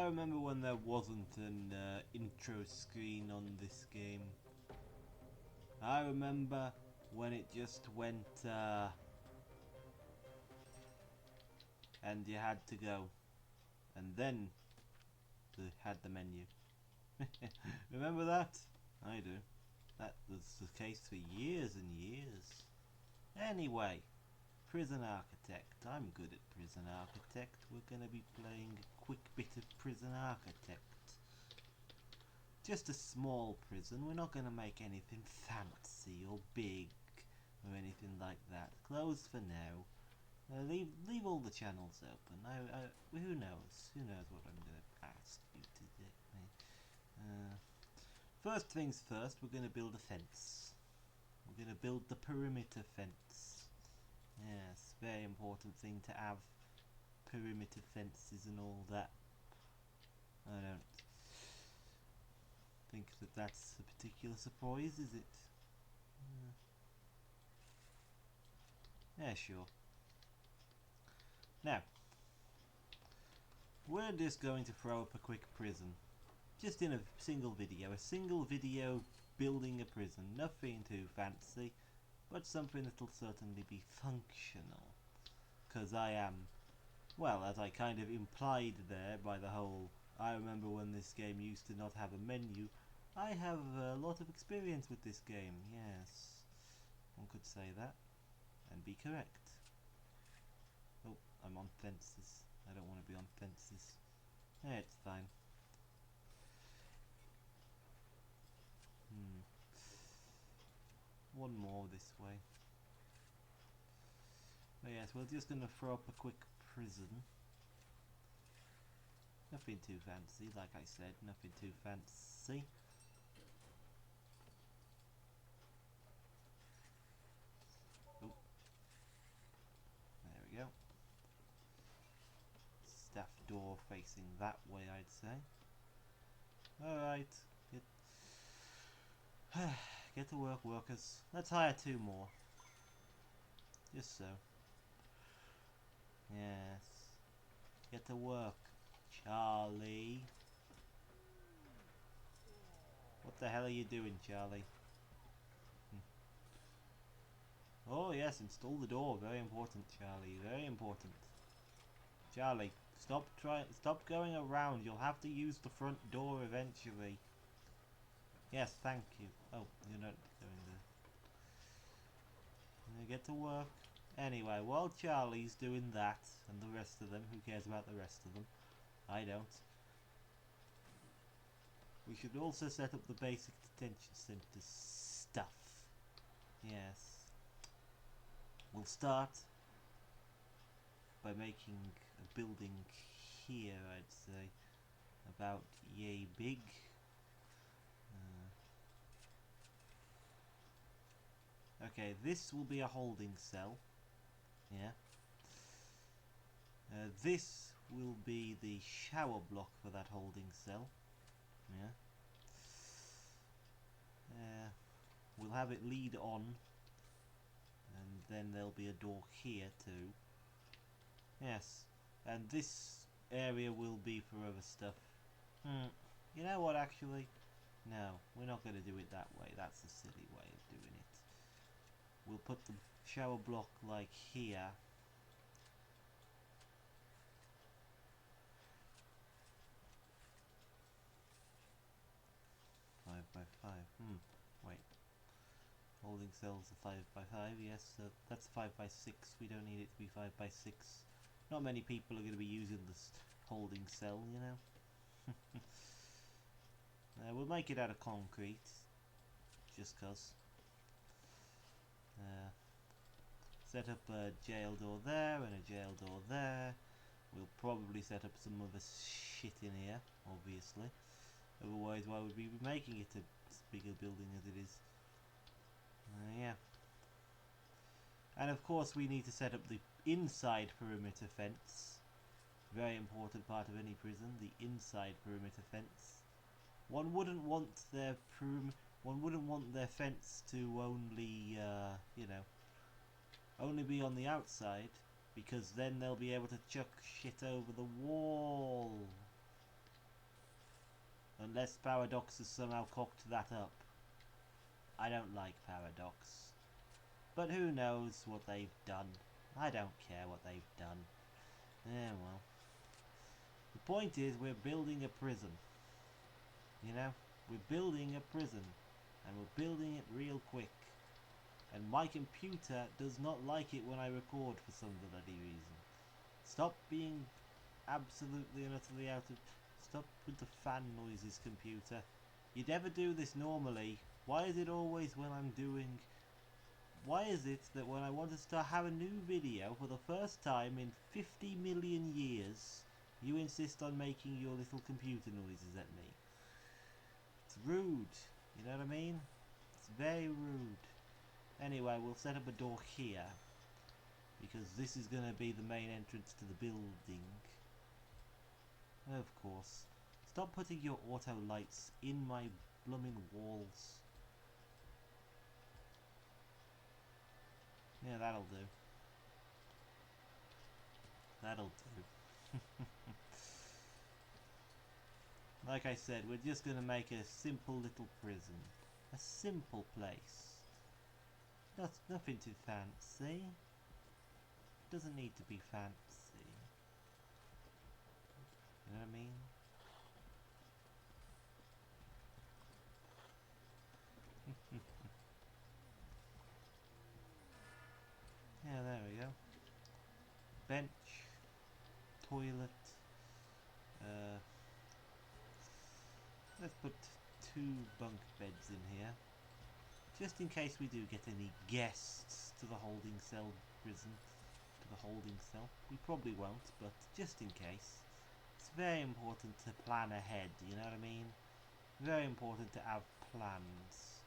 I remember when there wasn't an intro screen on this game. I remember when it just went and you had to go, and then they had the menu. Remember that? I do. That was the case for years and years. Anyway, Prison Architect. I'm good at Prison Architect. We're going to be playing a quick bit of Prison Architect. Just a small prison. We're not going to make anything fancy or big or anything like that. Closed for now. Leave all the channels open. Who knows? Who knows what I'm going to ask you to do? First things first, we're going to build a fence. We're going to build the perimeter fence. Yes, very important thing to have. Perimeter fences and all that. I don't think that that's a particular surprise, is it? Yeah, sure. Now, we're just going to throw up a quick prison. Just in a single video building a prison. Nothing too fancy, but something that'll certainly be functional. Because I am, well, as I kind of implied there by the whole, I remember when this game used to not have a menu. I have a lot of experience with this game, yes. One could say that, and be correct. Oh, I'm on fences. I don't want to be on fences. Yeah, it's fine. One more this way. But yes, we're just going to throw up a quick prison. Nothing too fancy, like I said, nothing too fancy. Oh, there we go. Staff door facing that way, I'd say. Alright, get to work, workers. Let's hire 2 more. Just so. Yes. Get to work, Charlie. What the hell are you doing, Charlie? Oh yes, install the door. Very important, Charlie. Very important. Charlie, stop going around. You'll have to use the front door eventually. Yes, thank you. Oh, you're not going there. Get to work. Anyway, while Charlie's doing that, and the rest of them, who cares about the rest of them? I don't. We should also set up the basic detention center stuff. Yes. We'll start by making a building here, I'd say. About yay big. Okay, this will be a holding cell. Yeah. This will be the shower block for that holding cell. Yeah. We'll have it lead on, and then there'll be a door here too. Yes, and this area will be for other stuff. You know what, actually? No, we're not going to do it that way. That's a silly way of doing it. We'll put the shower block like here. Five by 5. Wait. Holding cells are 5 by 5. Yes, that's 5 by 6. We don't need it to be 5 by 6. Not many people are going to be using this holding cell, you know. We'll make it out of concrete, just cause. Set up a jail door there and a jail door there. We'll probably set up some other shit in here, obviously. Otherwise, why would we be making it as big a building as it is? Yeah. And of course, we need to set up the inside perimeter fence. Very important part of any prison, the inside perimeter fence. One wouldn't want their fence to only, you know, only be on the outside, because then they'll be able to chuck shit over the wall. Unless Paradox has somehow cocked that up. I don't like Paradox. But who knows what they've done. I don't care what they've done. Yeah, well. The point is, we're building a prison. You know? We're building a prison. And we're building it real quick. And my computer does not like it when I record for some bloody reason. Stop being absolutely and utterly out of... Stop with the fan noises, computer. You'd never do this normally. Why is it always when I'm doing... Why is it that when I want to start have a new video for the first time in 50 million years, you insist on making your little computer noises at me? It's rude. You know what I mean? It's very rude. Anyway, we'll set up a door here, because this is going to be the main entrance to the building. Of course. Stop putting your auto lights in my blooming walls. Yeah, that'll do. That'll do. Like I said, we're just going to make a simple little prison. A simple place. Nothing too fancy. Doesn't need to be fancy. You know what I mean? Yeah, there we go. Bench. Toilet. Let's put 2 bunk beds in here. Just in case we do get any guests to the holding cell prison. To the holding cell. We probably won't, but just in case. It's very important to plan ahead, you know what I mean? Very important to have plans.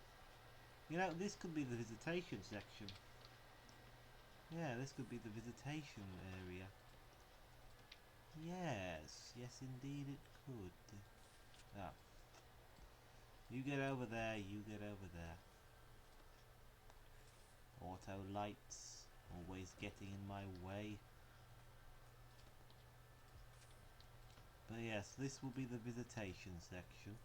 You know, this could be the visitation section. Yeah, this could be the visitation area. Yes, yes indeed it could. Ah. You get over there, you get over there. Auto lights, always getting in my way. But yes, this will be the visitation section.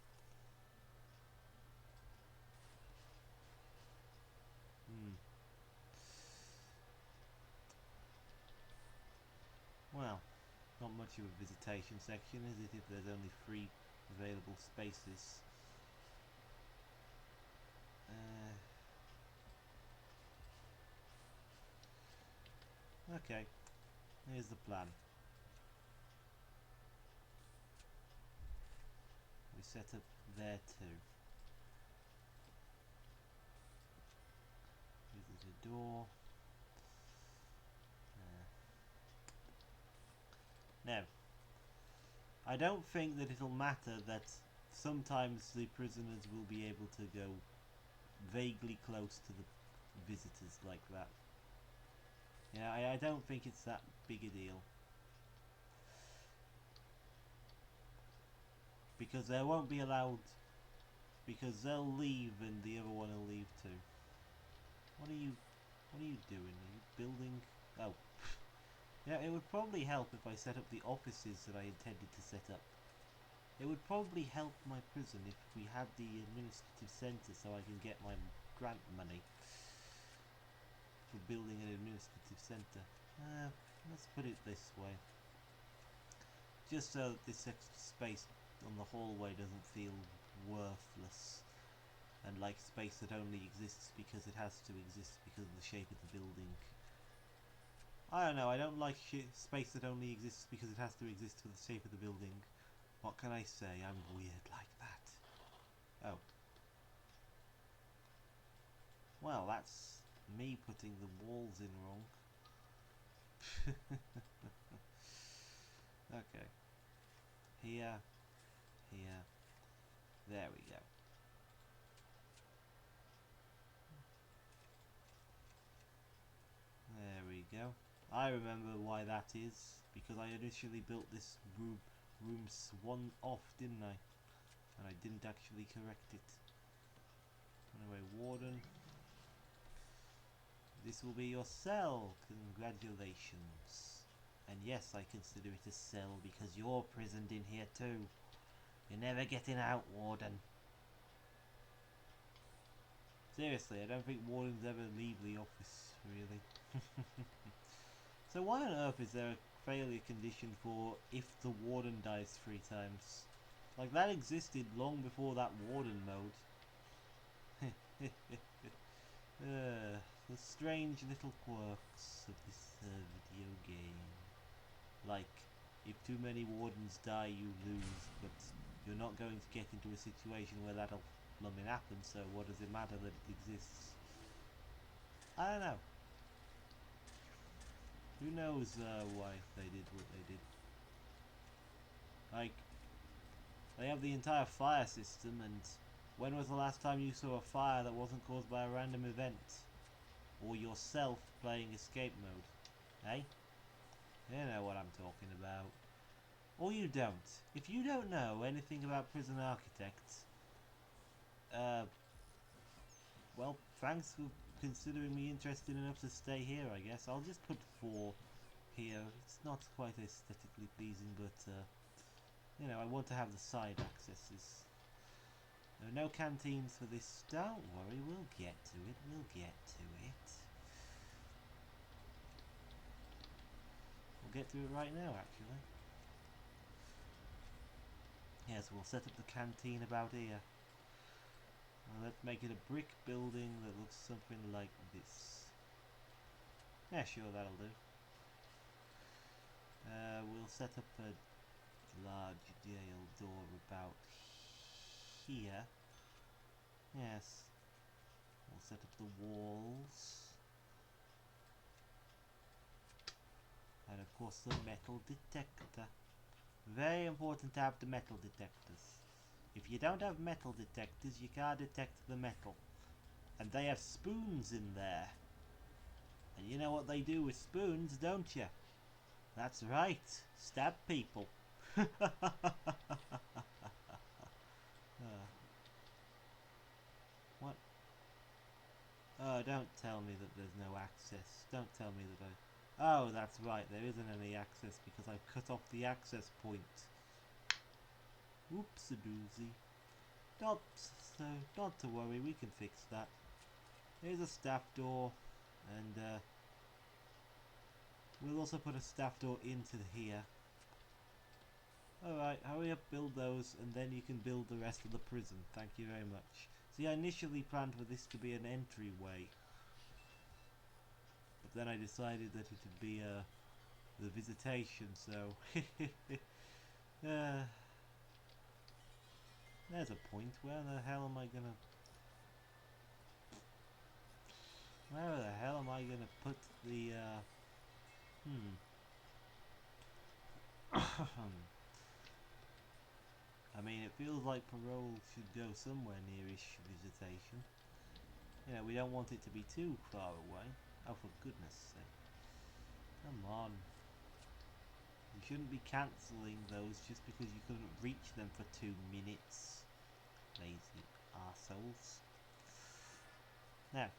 Well, not much of a visitation section, is it, if there's only 3 available spaces? Okay, here's the plan. We set up there too. Here's the door. Now, I don't think that it'll matter that sometimes the prisoners will be able to go vaguely close to the visitors like that. Yeah, I don't think it's that big a deal. Because they won't be allowed, because they'll leave and the other one will leave too. What are you doing? Are you building? Oh. Yeah, it would probably help if I set up the offices that I intended to set up. It would probably help my prison if we had the administrative centre so I can get my grant money for building an administrative centre. Let's put it this way. Just so that this extra space on the hallway doesn't feel worthless and like space that only exists because it has to exist because of the shape of the building. I don't know, I don't like space that only exists because it has to exist for the shape of the building. What can I say? I'm weird like that. Oh. Well, that's me putting the walls in wrong. Okay. Here. Here. There we go. There we go. I remember why that is, because I initially built this rooms one off, didn't I? And I didn't actually correct it. Anyway, warden. This will be your cell. Congratulations. And yes, I consider it a cell because you're prisoned in here too. You're never getting out, Warden. Seriously, I don't think wardens ever leave the office, really. So why on earth is there a failure condition for if the warden dies 3 times? Like, that existed long before that warden mode. The strange little quirks of this video game. Like, if too many wardens die, you lose, but you're not going to get into a situation where that'll blooming happen, so what does it matter that it exists? I don't know. Who knows why they did what they did. Like, they have the entire fire system, and when was the last time you saw a fire that wasn't caused by a random event? Or yourself playing escape mode? Eh? You know what I'm talking about. Or you don't. If you don't know anything about Prison Architect, well, thanks for considering me interested enough to stay here, I guess. I'll just put 4 here. It's not quite aesthetically pleasing, but, you know, I want to have the side accesses. There are no canteens for this. Don't worry, we'll get to it. We'll get to it. We'll get to it right now, actually. Yes, we'll set up the canteen about here. Let's make it a brick building that looks something like this. Yeah, sure, that'll do. We'll set up a large jail door about here. Yes. We'll set up the walls. And of course the metal detector. Very important to have the metal detectors. If you don't have metal detectors, you can't detect the metal. And they have spoons in there. And you know what they do with spoons, don't you? That's right, stab people. What? Oh, don't tell me that there's no access. Don't tell me that I... Oh, that's right, there isn't any access because I've cut off the access point. Oops-a-doozy. Not to worry, we can fix that. Here's a staff door, and we'll also put a staff door into here. Alright, hurry up, build those, and then you can build the rest of the prison. Thank you very much. See, I initially planned for this to be an entryway, but then I decided that it would be the visitation, so... there's a point. Where the hell am I gonna... Where the hell am I gonna put the, I mean, it feels like parole should go somewhere nearish visitation. You know, we don't want it to be too far away. Oh, for goodness sake. Come on. You shouldn't be cancelling those just because you couldn't reach them for 2 minutes. Lazy arseholes. Now,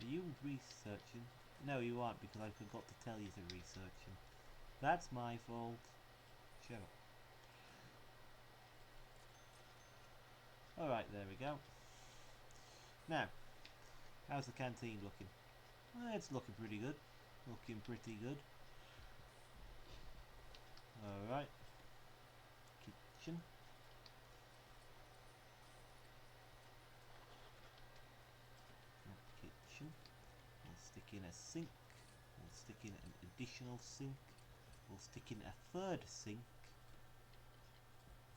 are you researching? No, you aren't, because I forgot to tell you to researching. That's my fault. Shut up. Alright, there we go. Now, how's the canteen looking? Well, it's looking pretty good. Looking pretty good. Alright. Kitchen. Kitchen. We'll stick in a sink. We'll stick in an additional sink. We'll stick in a 3rd sink.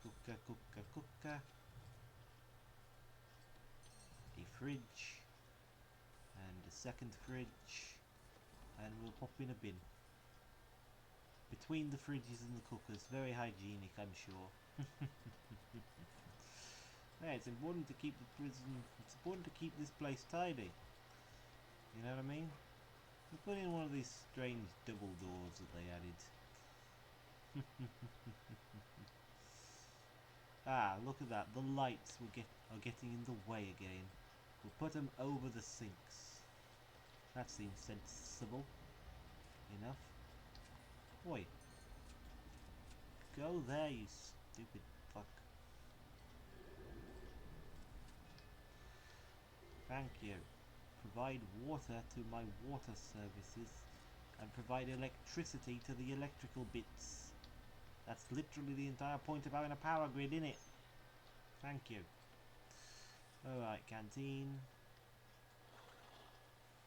Cooker, cooker, cooker. A fridge. And a 2nd fridge. And we'll pop in a bin. Between the fridges and the cookers. Very hygienic, I'm sure. Yeah, it's important to keep the prison... It's important to keep this place tidy. You know what I mean? We put in one of these strange double doors that they added. Ah, look at that. The lights are getting in the way again. We'll put them over the sinks. That seems sensible enough. Oi. Go there, you stupid Thank you. Provide water to my water services and provide electricity to the electrical bits. That's literally the entire point of having a power grid, innit? Thank you. Alright, canteen.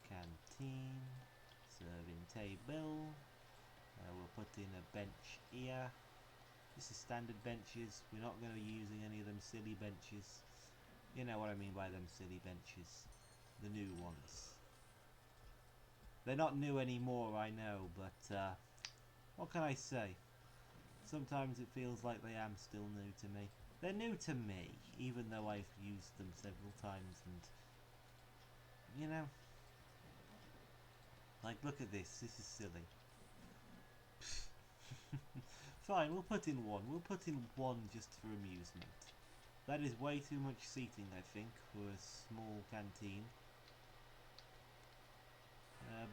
Canteen. Serving table. We'll put in a bench here. This is standard benches. We're not going to be using any of them silly benches. You know what I mean by them silly benches. The new ones. They're not new anymore, I know, but what can I say? Sometimes it feels like they am still new to me. They're new to me, even though I've used them several times and, you know, like, look at this. This is silly. Fine, we'll put in one. We'll put in one just for amusement. That is way too much seating, I think, for a small canteen.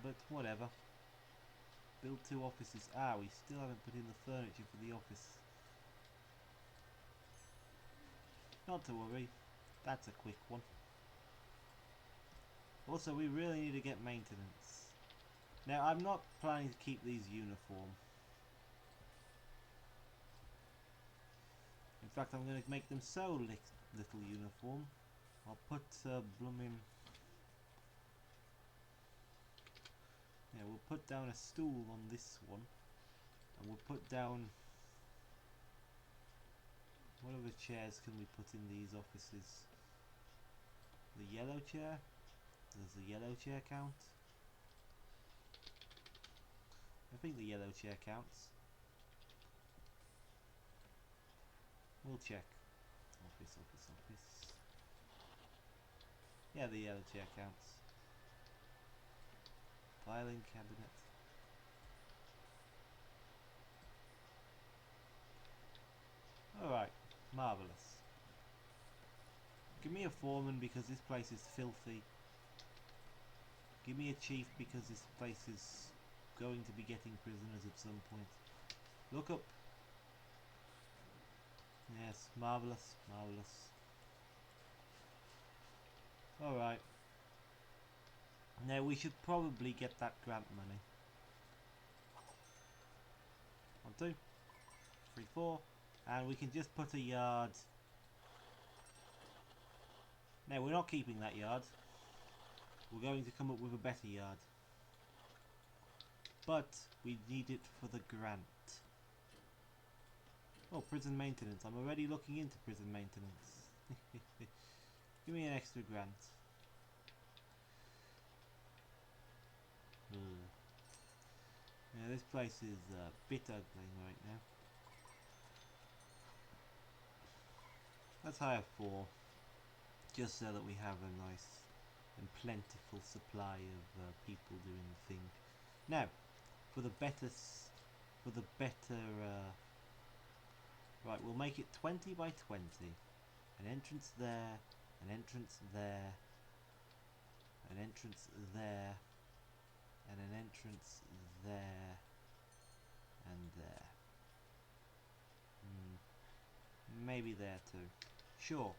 But whatever. Build 2 offices. Ah, we still haven't put in the furniture for the office. Not to worry. That's a quick one. Also, we really need to get maintenance. Now, I'm not planning to keep these uniform. In fact, I'm going to make them so little uniform. I'll put blooming... Yeah, we'll put down a stool on this one. And we'll put down... What other chairs can we put in these offices? The yellow chair? Does the yellow chair count? I think the yellow chair counts. We'll check. Office. Yeah, the yellow chair counts. Filing cabinet. Alright, marvellous. Give me a foreman because this place is filthy. Give me a chief because this place is going to be getting prisoners at some point. Look up. Yes, marvellous, marvellous. Alright. Now we should probably get that grant money. 1, 2, 3, 4. And we can just put a yard. Now we're not keeping that yard. We're going to come up with a better yard. But we need it for the grant. Oh, prison maintenance. I'm already looking into prison maintenance. Give me an extra grant. Yeah, this place is a bit ugly right now. Let's hire 4. Just so that we have a nice and plentiful supply of people doing the thing. Now, for the better... right, we'll make it 20 by 20. An entrance there, an entrance there, an entrance there, and an entrance there, and there. Maybe there too. Sure.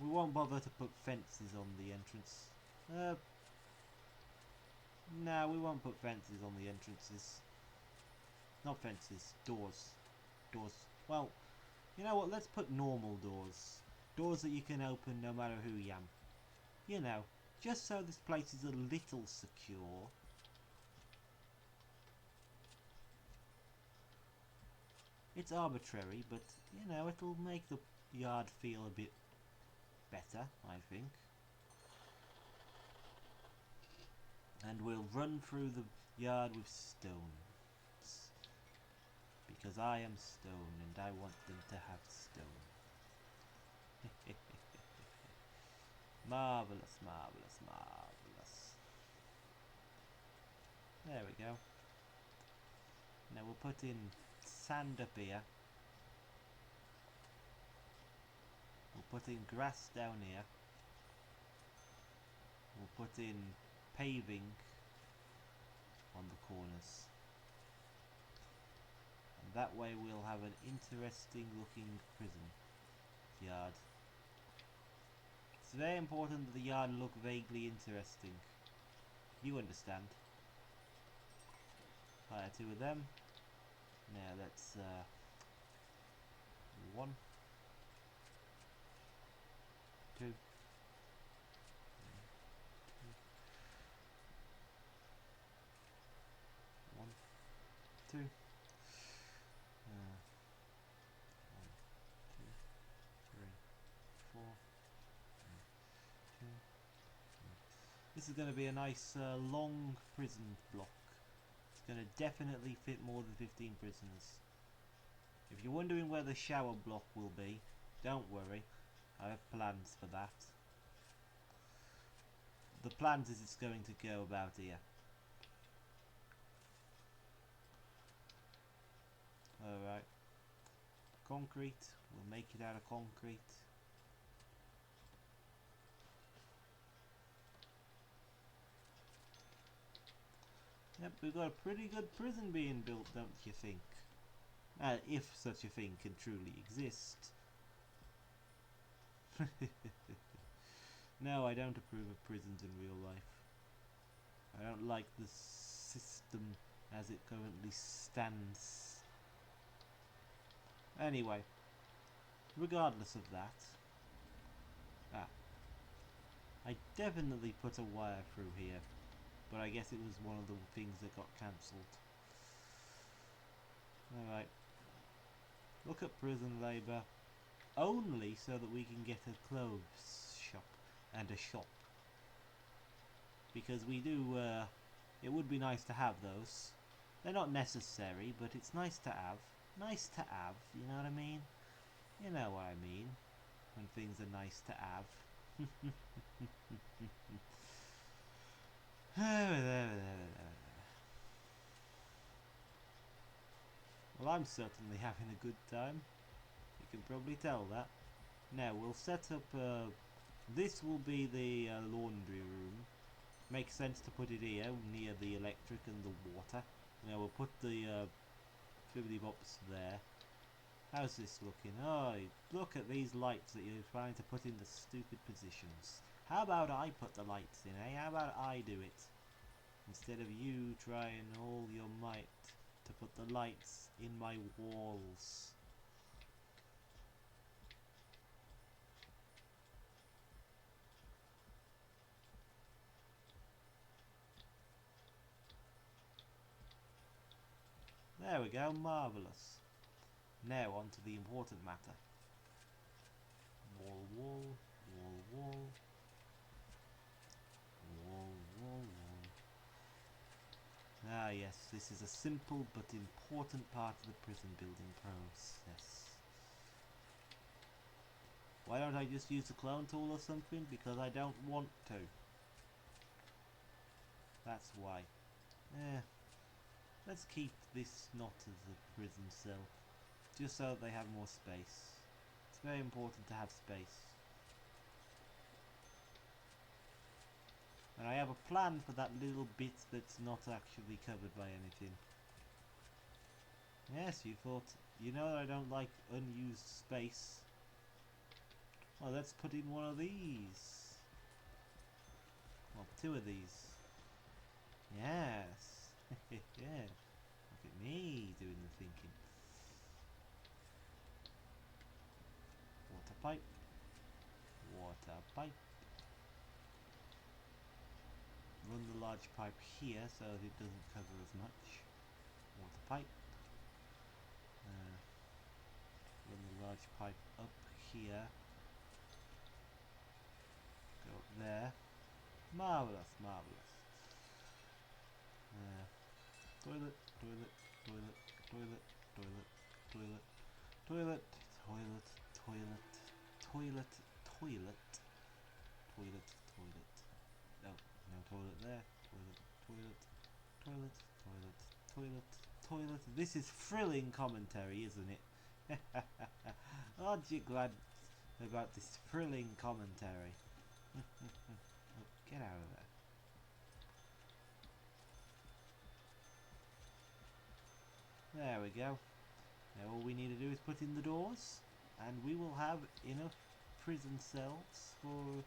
We won't bother to put fences on the entrance. No, we won't put fences on the entrances. Not fences, doors. Doors. Well, you know what, let's put normal doors. Doors that you can open no matter who you am. You know, just so this place is a little secure. It's arbitrary, but, you know, it'll make the yard feel a bit better, I think. And we'll run through the yard with stones. Because I am stone and I want them to have stone. Marvellous, marvellous, marvellous. There we go. Now we'll put in sand up here. We'll put in grass down here. We'll put in paving on the corners. And that way we'll have an interesting looking prison. yard. It's very important that the yard look vaguely interesting. You understand. Fire 2 of them. Now let's 1, 2, 1, 2, 1, 2, 3, 4, 2. This is going to be a nice long prison block. It's going to definitely fit more than 15 prisoners. If you're wondering where the shower block will be, don't worry, I have plans for that. The plans is it's going to go about here. Alright. Concrete, we'll make it out of concrete. Yep, we've got a pretty good prison being built, don't you think? If such a thing can truly exist. No, I don't approve of prisons in real life. I don't like the system as it currently stands. Anyway, regardless of that, I definitely put a wire through here, but I guess it was one of the things that got cancelled. Alright, look at prison labour, only so that we can get a clothes shop and a shop. Because we do, it would be nice to have those. They're not necessary, but it's nice to have. Nice to have, you know what I mean? You know what I mean, when things are nice to have. Well, I'm certainly having a good time. You can probably tell that. Now, we'll set up, this will be the laundry room. Makes sense to put it here, near the electric and the water. Now, we'll put the fibbly bops there. How's this looking? Oh, look at these lights that you're trying to put in the stupid positions. How about I put the lights in, eh? How about I do it? Instead of you trying all your might to put the lights in my walls. There we go, marvellous. Now on to the important matter. Wall, wall, wall, wall. Wall, wall, wall. Ah yes, this is a simple but important part of the prison building process. Why don't I just use the clone tool or something? Because I don't want to. That's why. Let's keep this not as a prison cell, just so that they have more space. It's very important to have space. And I have a plan for that little bit that's not actually covered by anything. Yes, you thought, you know that I don't like unused space. Well, let's put in one of these. Well, 2 of these. Yes. Yeah. Look at me doing the thinking. Water pipe. Water pipe. Run the large pipe here so that it doesn't cover as much. Water pipe. Run the large pipe up here. Go up there. Marvellous, marvellous. Toilet, toilet, toilet, toilet, toilet, toilet, toilet, toilet, toilet, toilet, toilet, toilet, toilet. Oh, no toilet there. Toilet, toilet, toilet, toilet, toilet, toilet. This is thrilling commentary, isn't it? Aren't you glad about this thrilling commentary? Oh, get out of there. There we go. Now all we need to do is put in the doors and we will have enough prison cells for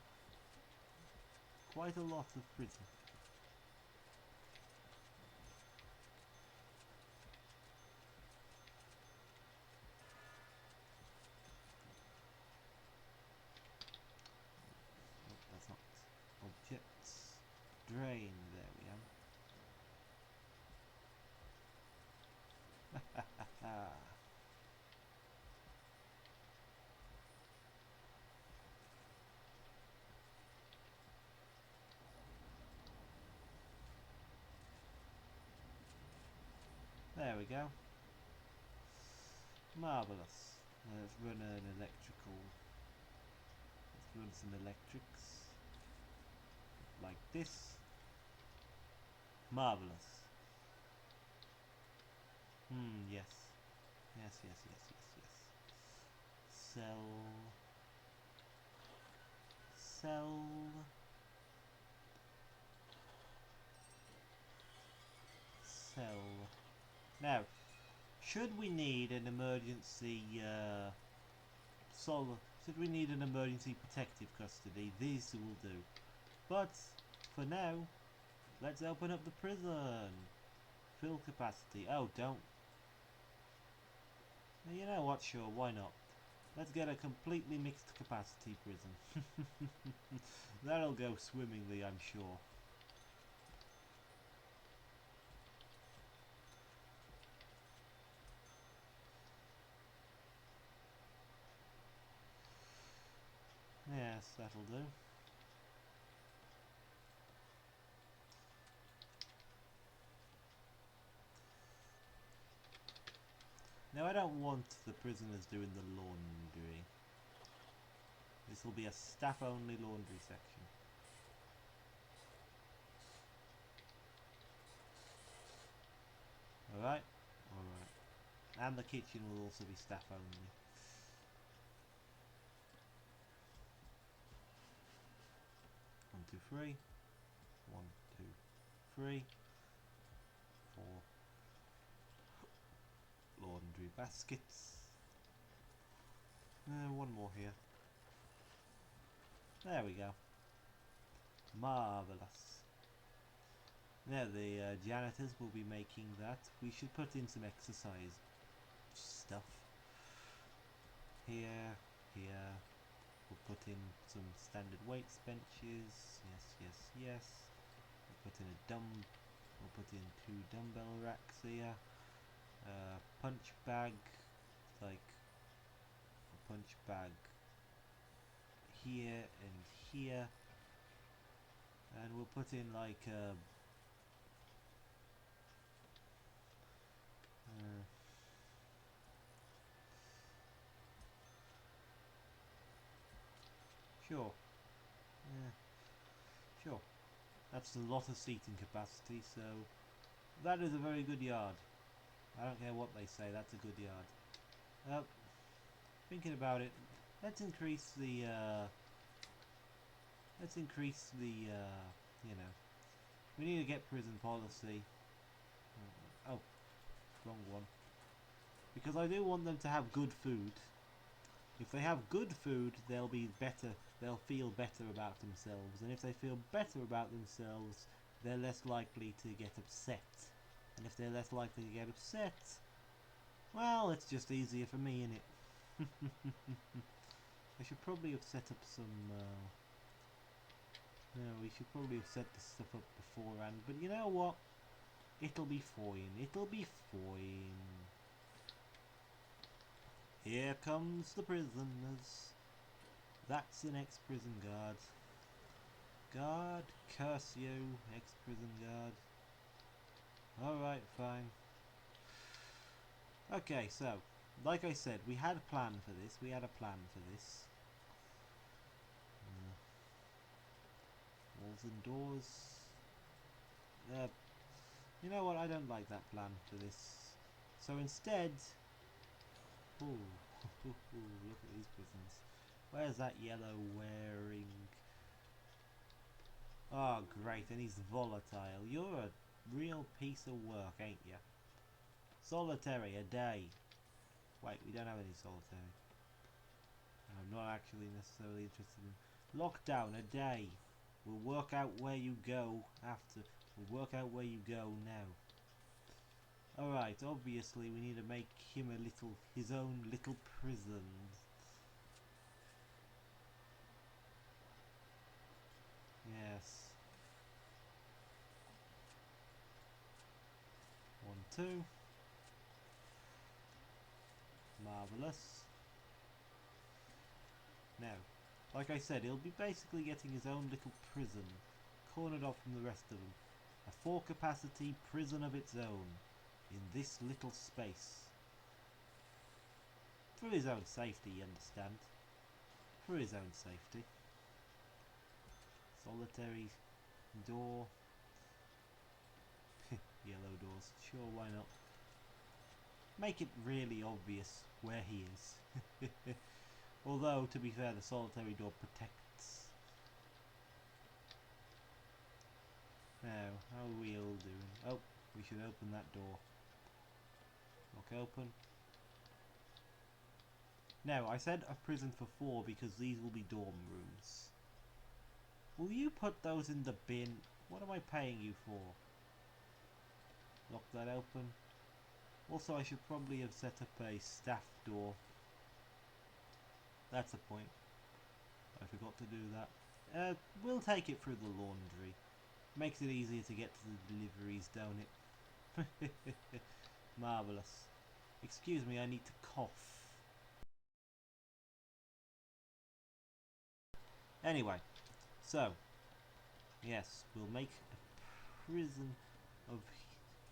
quite a lot of prison. Oh, that's not objects. Drain, there we are. There we go. Marvellous. Let's run an electrical. Let's run some electrics. Like this. Marvellous. Yes. Yes. Sell. Now, should we need an emergency should we need an emergency protective custody, these will do. But for now, let's open up the prison. Fill capacity. Oh, don't. You know what? Sure, why not? Let's get a completely mixed capacity prison. That'll go swimmingly, I'm sure. Yes, that'll do. Now I don't want the prisoners doing the laundry. This will be a staff-only laundry section. Alright? Alright. And the kitchen will also be staff-only. One, two, three. 1, 2, 3. 4 laundry baskets. One more here. There we go. Marvellous. Now the janitors will be making that. We should put in some exercise stuff. Here. We'll put in some standard weights benches. Yes. We'll put in we'll put in 2 dumbbell racks here. Punch bag, like a punch bag here and here, and we'll put in like sure, sure. That's a lot of seating capacity, so that is a very good yard. I don't care what they say, that's a good yard. Thinking about it, let's increase the, you know, we need to get prison policy. Oh, wrong one. Because I do want them to have good food. If they have good food, they'll be better, they'll feel better about themselves. And if they feel better about themselves, they're less likely to get upset. And if they're less likely to get upset, well, it's just easier for me, innit? I should probably have set up some, no, we should probably have set this stuff up beforehand, but you know what? It'll be fine, it'll be fine. Here comes the prisoners. That's the next prison guard. God curse you, ex-prison guard. Alright, fine. Okay, so, like I said, we had a plan for this. Walls and doors. You know what, I don't like that plan for this. So instead... Ooh, look at these prisons. Where's that yellow wearing? Oh, great, and he's volatile. You're a real piece of work, ain't ya? Solitary, a day. Wait, we don't have any solitary. I'm not actually necessarily interested in lockdown. A day. We'll work out where you go after. We'll work out where you go now. Alright, obviously we need to make him his own little prison. Yes. 1, 2. Marvellous. Now, like I said, he'll be basically getting his own little prison, cornered off from the rest of them. A 4-capacity prison of its own, in this little space. For his own safety, you understand. For his own safety. Solitary door. Yellow doors. Sure, why not? Make it really obvious where he is. Although, to be fair, the solitary door protects. Now, how are we all doing? Oh, we should open that door. Lock open. Now, I said a prison for 4 because these will be dorm rooms. Will you put those in the bin? What am I paying you for? Lock that open. Also, I should probably have set up a staff door. That's a point. I forgot to do that. We'll take it through the laundry. Makes it easier to get to the deliveries, don't it? Marvellous. Excuse me, I need to cough. Anyway, so yes, we'll make a prison of.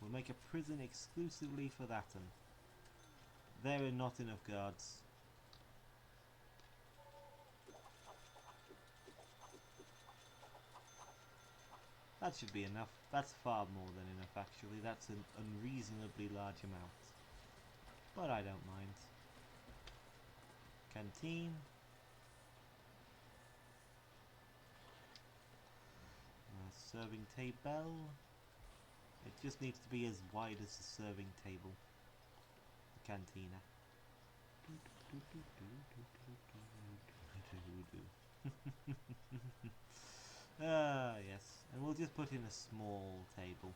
We'll make a prison exclusively for that. And there are not enough guards. That should be enough. That's far more than enough, actually. That's an unreasonably large amount. But I don't mind. Canteen. Serving table. It just needs to be as wide as the serving table. The cantina. Yes. And we'll just put in a small table.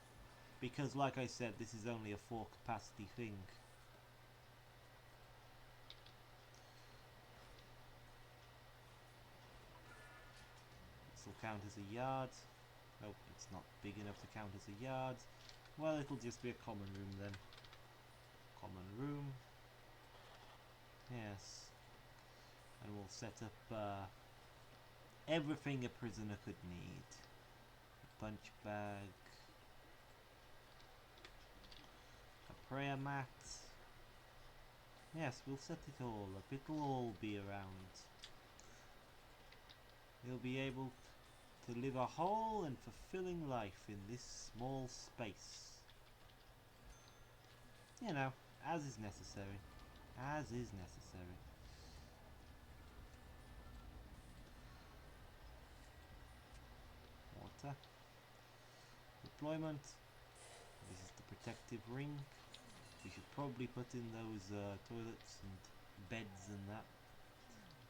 Because, like I said, this is only a 4-capacity thing. This will count as a yard. Nope, it's not big enough to count as a yard. Well, it'll just be a common room then. Common room. Yes. And we'll set up everything a prisoner could need. A punch bag. A prayer mat. Yes, we'll set it all up. It'll all be around. He'll be able to live a whole and fulfilling life in this small space. You know, as is necessary. As is necessary. Water. Deployment. This is the protective ring. We should probably put in those toilets and beds and that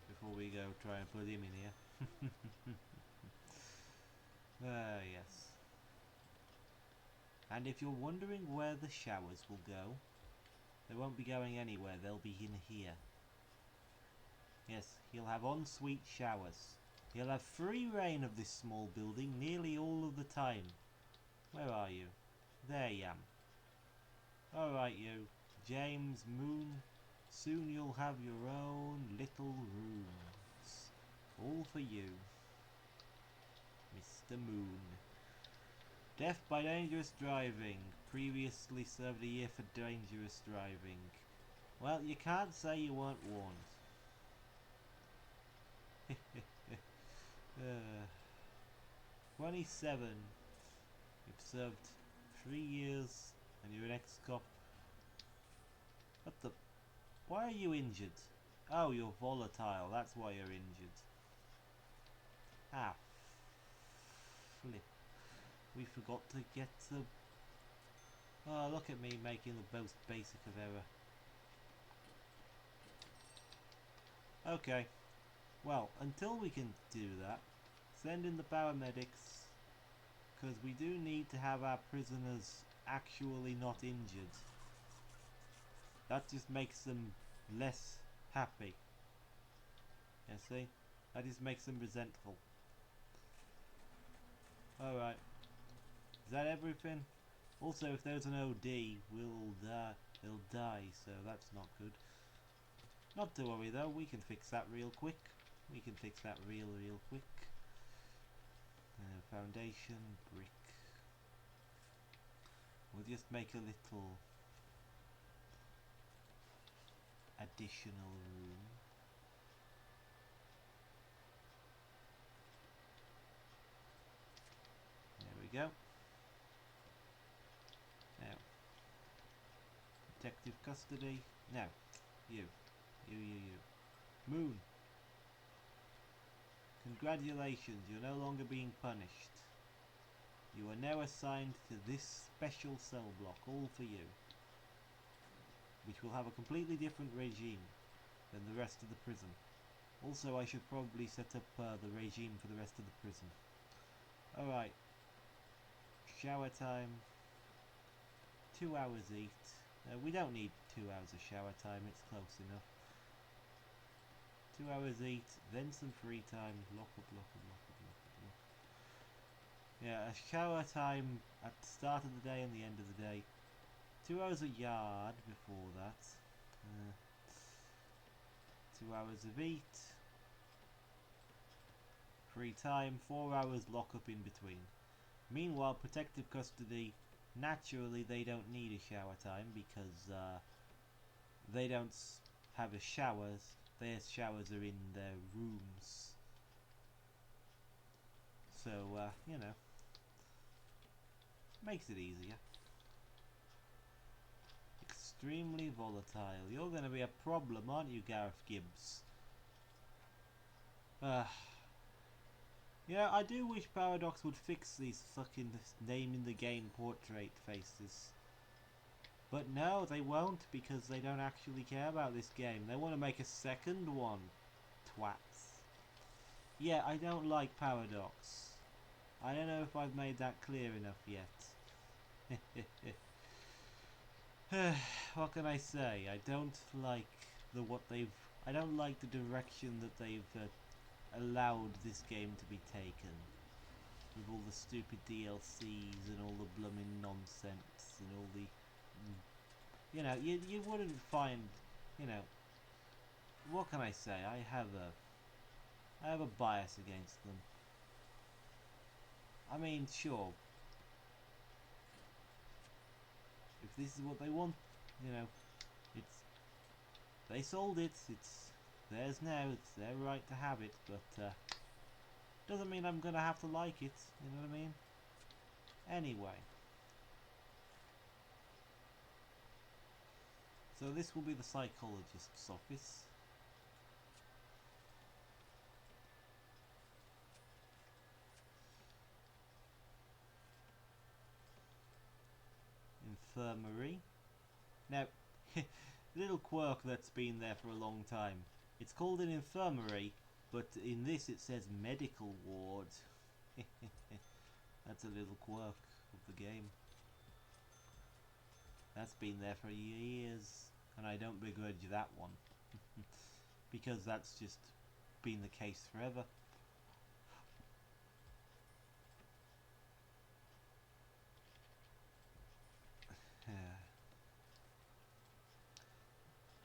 before we go try and put him in here. Yes. And if you're wondering where the showers will go, they won't be going anywhere, they'll be in here. Yes, he'll have ensuite showers. He'll have free reign of this small building nearly all of the time. Where are you? There you am. Alright you, James Moon, soon you'll have your own little rooms. All for you. Mr. Moon. Death by dangerous driving. Previously served a year for dangerous driving. Well, you can't say you weren't warned. 27. You've served 3 years and you're an ex-cop. What the? Why are you injured? Oh, you're volatile. That's why you're injured. Ah. Flip. We forgot to get the... Oh, look at me making the most basic of error. Okay, Well, until we can do that, send in the paramedics, because we do need to have our prisoners actually not injured. That just makes them less happy. You see? That just makes them resentful. Alright. Is that everything? Also, if there's an OD, they'll die, so that's not good. Not to worry though, we can fix that real quick. We can fix that real quick. Foundation, brick. We'll just make a little additional room. There we go. Now, protective custody. Now, you. Moon. Congratulations, you're no longer being punished. You are now assigned to this special cell block, all for you, which will have a completely different regime than the rest of the prison. Also, I should probably set up the regime for the rest of the prison. Alright. Shower time. 2 hours eat. We don't need 2 hours of shower time, it's close enough. 2 hours eat, then some free time. Lock up. Yeah, a shower time at the start of the day and the end of the day. 2 hours a yard before that. 2 hours of eat. Free time, 4 hours lock up in between. Meanwhile, protective custody, naturally they don't need a shower time because they don't have a showers. Their showers are in their rooms. So, you know, makes it easier. Extremely volatile. You're going to be a problem, aren't you, Gareth Gibbs? Yeah, I do wish Paradox would fix these fucking name in the game portrait faces. But no, they won't, because they don't actually care about this game. They want to make a second one. Twats. Yeah, I don't like Paradox. I don't know if I've made that clear enough yet. What can I say? I don't like I don't like the direction that they've allowed this game to be taken. With all the stupid DLCs and all the blooming nonsense and all the... You know, you wouldn't find... You know... What can I say? I have a bias against them. I mean, sure. If this is what they want, you know, they sold it, it's theirs now, it's their right to have it, but doesn't mean I'm gonna have to like it, you know what I mean? Anyway. So this will be the psychologist's office. Infirmary. Now, little quirk that's been there for a long time. It's called an infirmary, but in this it says medical ward. That's a little quirk of the game. That's been there for years, and I don't begrudge that one. Because that's just been the case forever.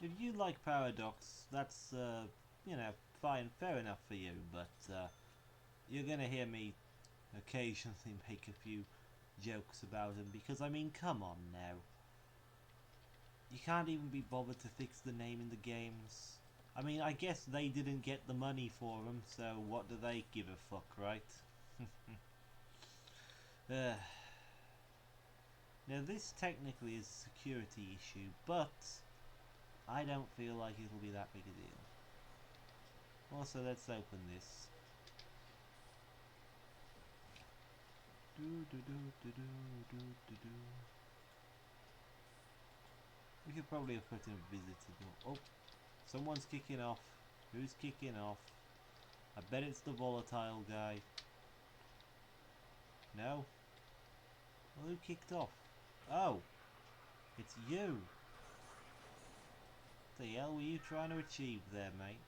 If you like Paradox, that's, you know, fine, fair enough for you, but you're gonna hear me occasionally make a few jokes about him, because, I mean, come on now. You can't even be bothered to fix the name in the games. I mean, I guess they didn't get the money for them, so what do they give a fuck, right? Now, this technically is a security issue, but I don't feel like it'll be that big a deal. Also, let's open this. We could probably have put in a visitor door. Oh, someone's kicking off. Who's kicking off? I bet it's the volatile guy. No? Well, who kicked off? Oh! It's you! What the hell were you trying to achieve there, mate?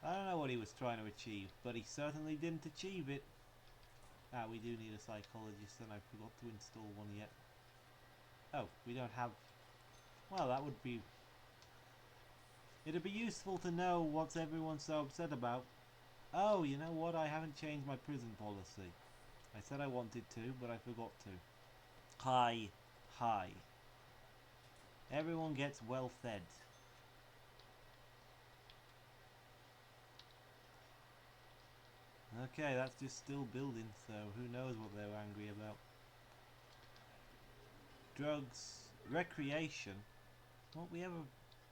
I don't know what he was trying to achieve, but he certainly didn't achieve it. Ah, we do need a psychologist, and I forgot to install one yet. Oh, we don't have... Well, that would be... It'd be useful to know what everyone's so upset about. Oh, you know what? I haven't changed my prison policy. I said I wanted to, but I forgot to. Hi. Hi. Everyone gets well fed. Okay, that's just still building, so who knows what they're angry about. Drugs. Recreation. Won't we ever...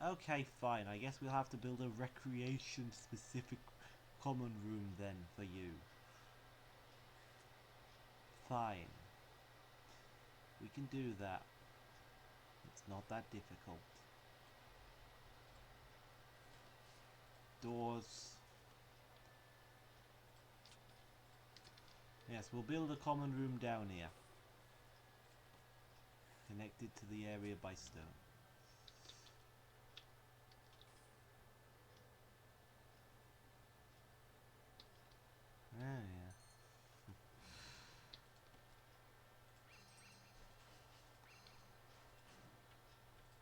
Okay, fine. I guess we'll have to build a recreation-specific common room then for you. Fine. We can do that. It's not that difficult. Doors. Yes, we'll build a common room down here. Connected to the area by stone. Oh yeah.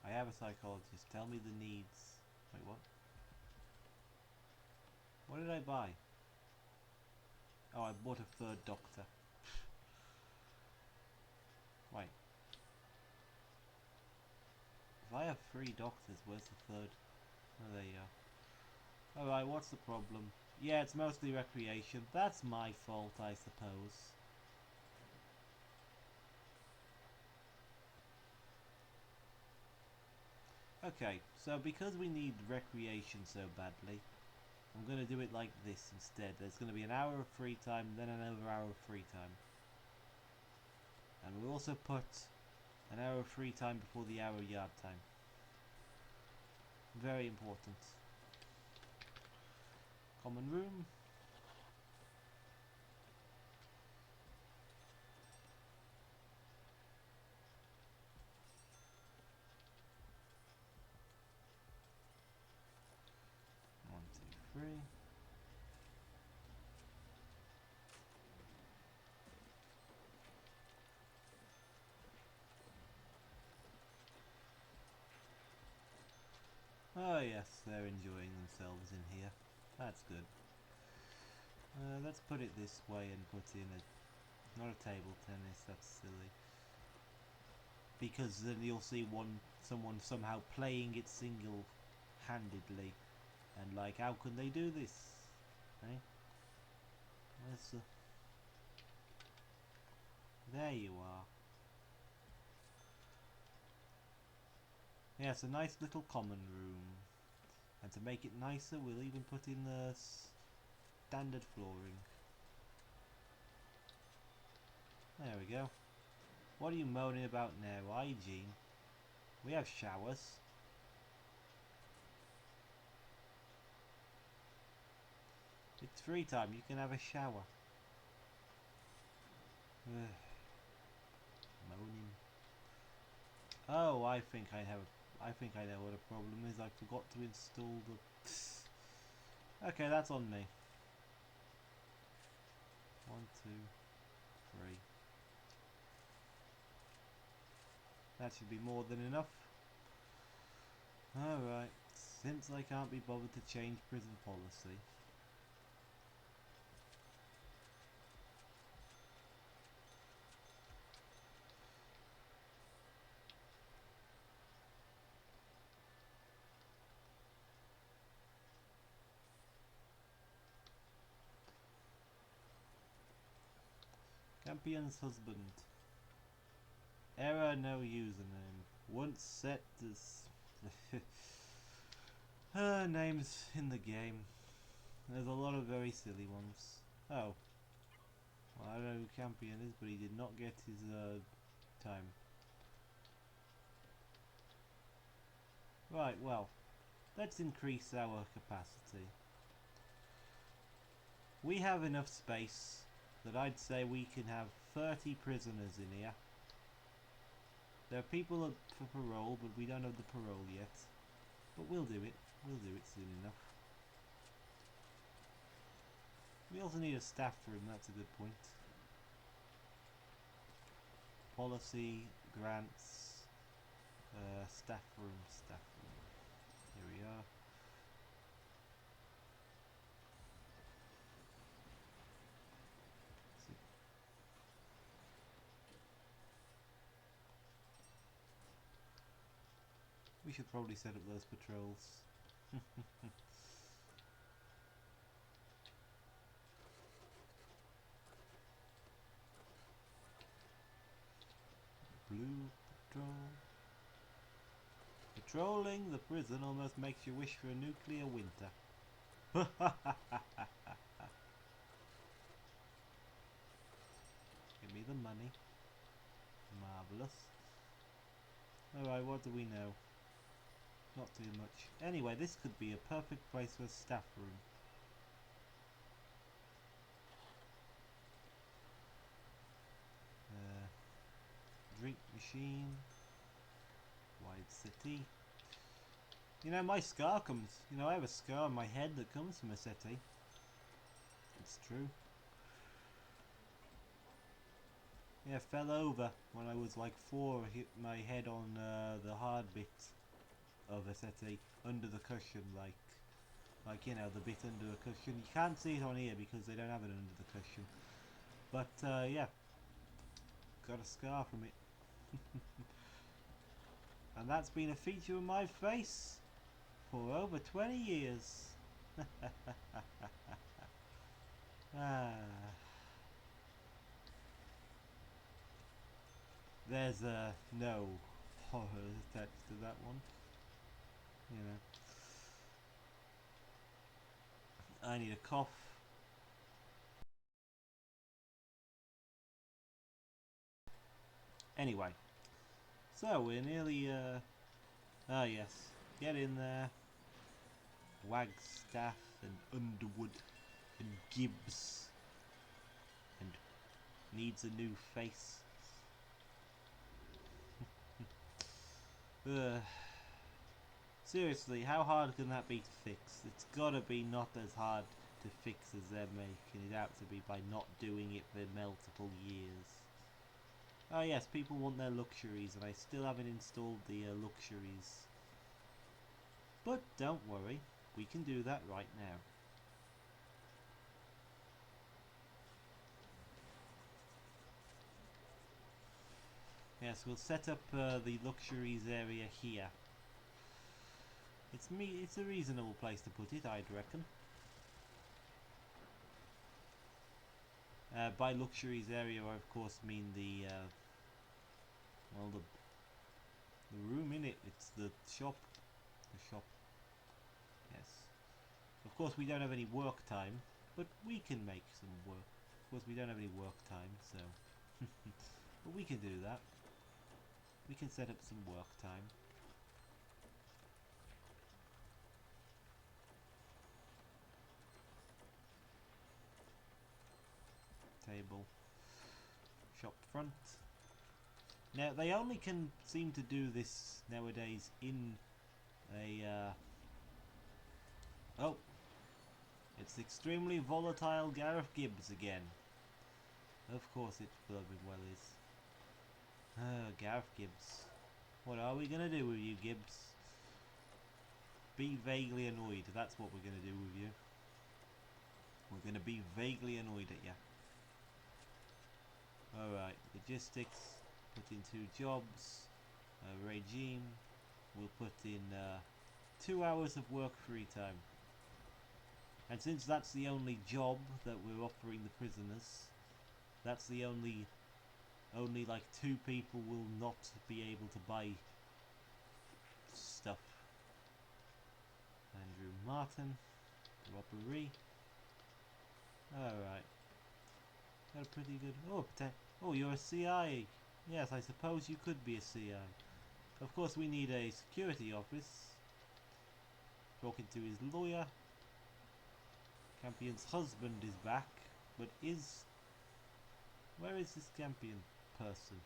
I have a psychologist. Tell me the needs. Wait, what? What did I buy? Oh, I bought a third doctor. Wait. If I have 3 doctors, where's the third? Oh, there you are. Alright, what's the problem? Yeah, it's mostly recreation. That's my fault, I suppose. Okay, so because we need recreation so badly, I'm going to do it like this instead. There's going to be an hour of free time, then another hour of free time. And we'll also put an hour of free time before the hour yard time. Very important. Common room. One, two, three. Oh yes, they're enjoying themselves in here. That's good. Let's put it this way and put in a... Not a table tennis, that's silly. Because then you'll see someone somehow playing it single-handedly. And like, how can they do this? Eh? There you are. Yeah, it's a nice little common room. And to make it nicer, we'll even put in the standard flooring. There we go. What are you moaning about now? Hygiene. We have showers. It's free time, you can have a shower. Moaning. Oh, I think I know what the problem is. I forgot to install the... Okay, that's on me. 1, 2, 3. That should be more than enough. Alright, since I can't be bothered to change prison policy. Champion's husband. Error, no username. Once set as... names in the game. There's a lot of very silly ones. Oh. Well, I don't know who Campion is, but he did not get his time. Right, well, let's increase our capacity. We have enough space that I'd say we can have 30 prisoners in here. There are people up for parole, but we don't have the parole yet. But we'll do it. We'll do it soon enough. We also need a staff room, that's a good point. Policy, grants, staff room. Here we are. We should probably set up those patrols. Blue patrol. Patrolling the prison almost makes you wish for a nuclear winter. Give me the money. Marvellous. Alright, what do we know? Not too much. Anyway, this could be a perfect place for a staff room. Drink machine. Wide city. You know, my scar comes... You know, I have a scar on my head that comes from a city. It's true. Yeah, fell over when I was like 4, hit my head on the hard bit of a settee under the cushion, like you know, the bit under the cushion. You can't see it on here because they don't have it under the cushion. But yeah, got a scar from it. And that's been a feature of my face for over 20 years. There's no horror attached to that one. You know. I need a cough. Anyway. So we're nearly yes. Get in there. Wagstaff and Underwood and Gibbs and needs a new face. Seriously, how hard can that be to fix? It's gotta be not as hard to fix as they're making it out to be by not doing it for multiple years. Oh yes, people want their luxuries and I still haven't installed the luxuries. But don't worry, we can do that right now. Yes, we'll set up the luxuries area here. It's a reasonable place to put it, I'd reckon. By luxuries area, I of course mean the well, the room in it. It's the shop. The shop. Yes. Of course, we don't have any work time, but we can make some work. Of course, we don't have any work time, so but we can do that. We can set up some work time. Table. Shop front. Now, they only can seem to do this nowadays in a... Oh! It's extremely volatile Gareth Gibbs again. Of course it blooming well is. Gareth Gibbs. What are we gonna do with you, Gibbs? Be vaguely annoyed. That's what we're gonna do with you. We're gonna be vaguely annoyed at you. Alright, logistics. Put in 2 jobs. Regime. We'll put in 2 hours of work free time. And since that's the only job that we're offering the prisoners, that's the only like 2 people will not be able to buy stuff. Andrew Martin, robbery. Alright. Got a pretty good... Oh, you're a CI. Yes, I suppose you could be a CI. Of course we need a security office. talking to his lawyer. Campion's husband is back, but where is this Campion person?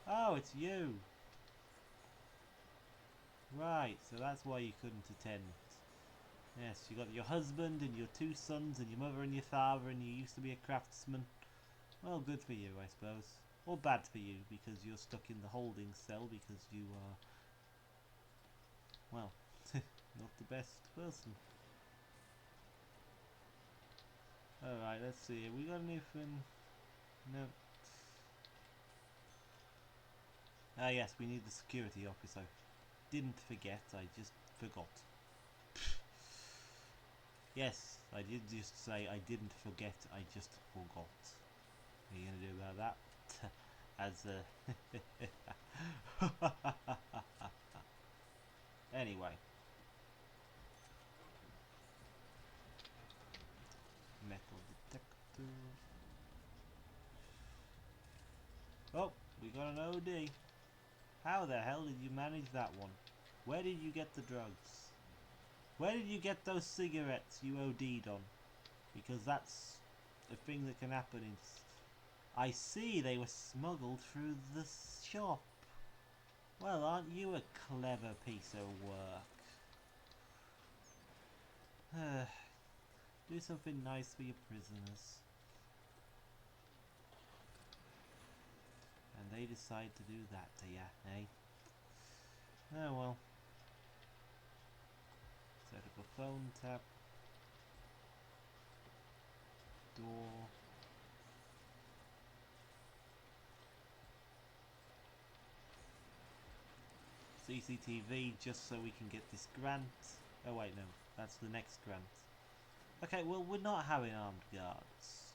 Oh, it's you! Right, so that's why you couldn't attend. Yes, you got your husband and your 2 sons and your mother and your father, and you used to be a craftsman. Well, good for you, I suppose. Or bad for you, because you're stuck in the holding cell because you are, well, not the best person. Alright, let's see. Have we got anything? No. Ah, yes, we need the security officer. Didn't forget, I just forgot. Yes, I did just say I didn't forget, I just forgot. What are you gonna do about that? As anyway. Metal detector. Oh, we got an OD. How the hell did you manage that one? Where did you get the drugs? Where did you get those cigarettes you OD'd on? Because that's a thing that can happen in... I see, they were smuggled through the shop. Well, aren't you a clever piece of work? Do something nice for your prisoners. And they decide to do that to ya, eh? Oh well. Set up a phone tap. Door. CCTV just so we can get this grant. Oh wait, no, that's the next grant. Okay, well, we're not having armed guards.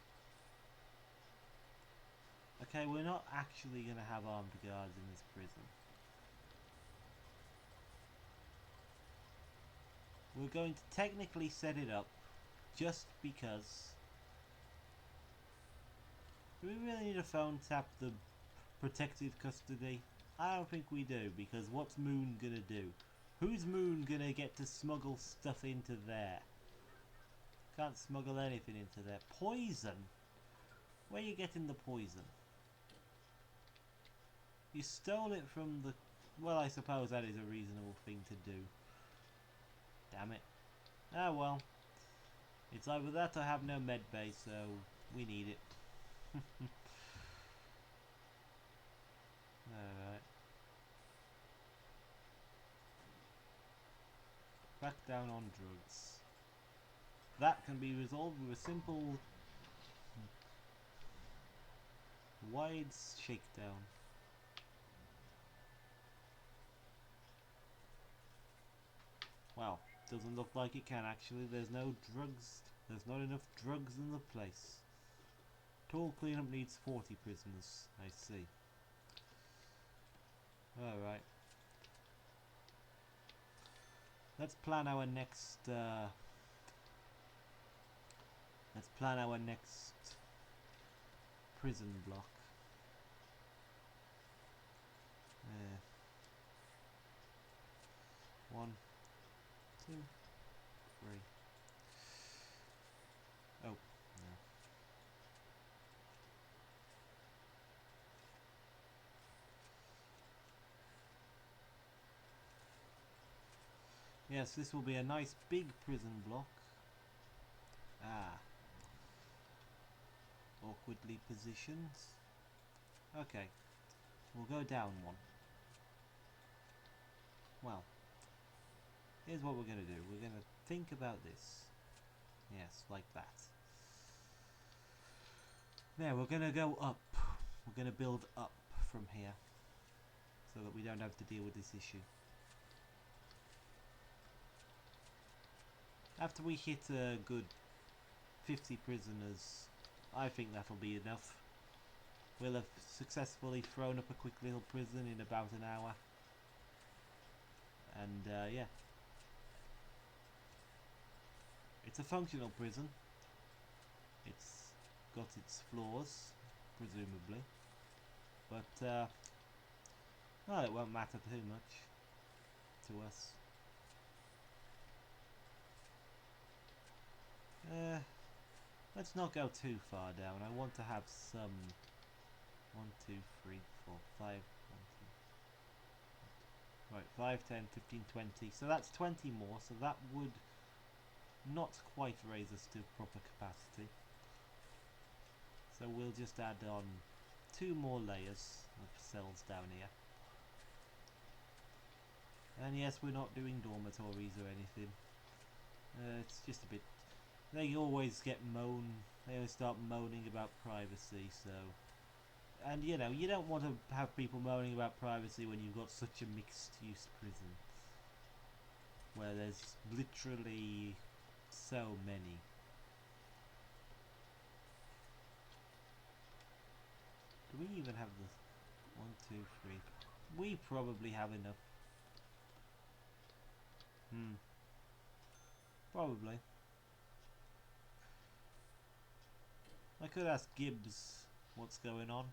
Okay, we're not actually going to have armed guards in this prison. We're going to technically set it up just because. Do we really need a phone tap the protective custody? I don't think we do, because what's Moon gonna do? Who's Moon gonna get to smuggle stuff into there? Can't smuggle anything into there. Poison? Where are you getting the poison? You stole it from the... Well, I suppose that is a reasonable thing to do. Damn it. Ah well. It's either that or have no medbay, so we need it. Alright. Crack down on drugs. That can be resolved with a simple wide shakedown. Well, doesn't look like it can actually. There's no drugs. There's not enough drugs in the place. Total cleanup needs 40 prisoners. I see. Alright. Let's plan our next prison block. One, two, three. Oh, no. Yes, this will be a nice big prison block. Ah. Awkwardly positioned. Okay. We'll go down one. Well. Here's what we're going to do. We're going to think about this. Yes, like that. There, we're going to go up. We're going to build up from here. So that we don't have to deal with this issue. After we hit a good 50 prisoners, I think that'll be enough. We'll have successfully thrown up a quick little prison in about an hour. And yeah. It's a functional prison. It's got its flaws, presumably. But, well, it won't matter too much to us. Let's not go too far down. I want to have some 1, 2, 3, 4, 5, 1, 2. Right, 5, 10, 15, 20. So that's 20 more, so that would not quite raise us to proper capacity. So we'll just add on 2 more layers of cells down here. And yes, we're not doing dormitories or anything. It's just a bit... They always get they always start moaning about privacy, so... And you know, you don't want to have people moaning about privacy when you've got such a mixed-use prison. Where there's literally so many. Do we even have the 1, 2, 3? We probably have enough. Probably. I could ask Gibbs what's going on.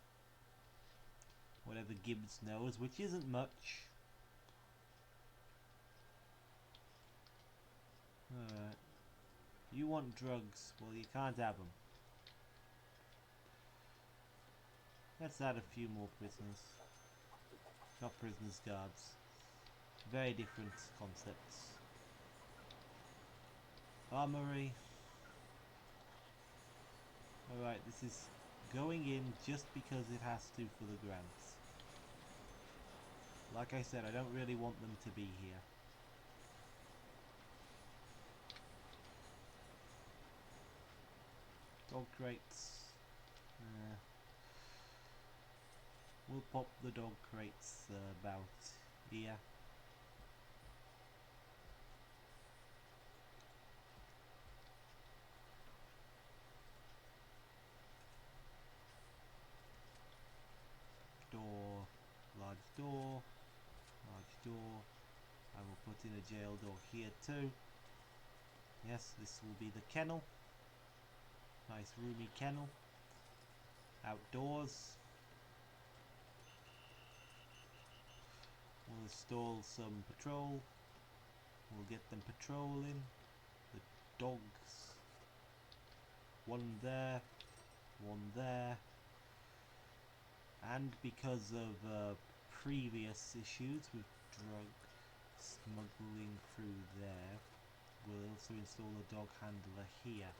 Whatever Gibbs knows, which isn't much. Alright. You want drugs? Well, you can't have them. Let's add a few more prisoners. Not prisoners, guards. Very different concepts. Armory. Alright, this is going in just because it has to for the grants. Like I said, I don't really want them to be here. Dog crates. We'll pop the dog crates about here. Door, large door, large door. I will put in a jail door here too. Yes, this will be the kennel. Nice roomy kennel. Outdoors. We'll install some patrol. We'll get them patrolling. The dogs. One there. One there. And because of previous issues with drug smuggling through there, we'll also install a dog handler here.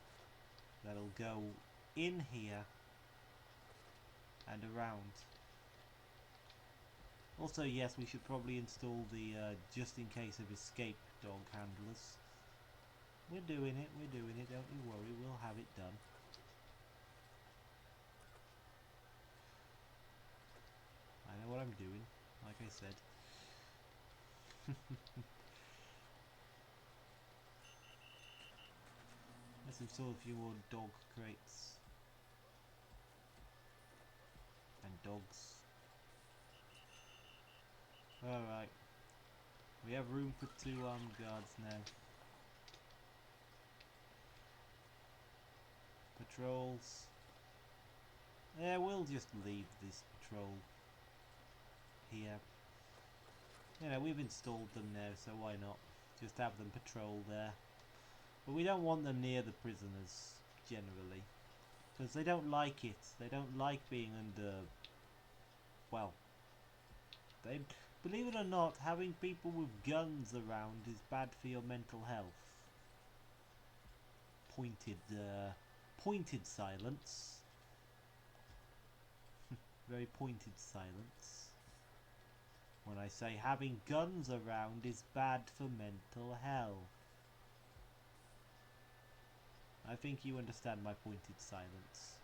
That'll go in here and around. Also, yes, we should probably install the just in case of escape dog handlers. We're doing it, don't you worry, we'll have it done. I know what I'm doing, like I said. Let's install a few more dog crates. And dogs. Alright. We have room for 2 armed guards now. Patrols. Yeah, we'll just leave this patrol here. You know, we've installed them now, so why not? Just have them patrol there. But we don't want them near the prisoners, generally. Because they don't like it. They don't like being under... Well... They, believe it or not, having people with guns around is bad for your mental health. Pointed silence. Very pointed silence. When I say having guns around is bad for mental health. I think you understand my pointed silence.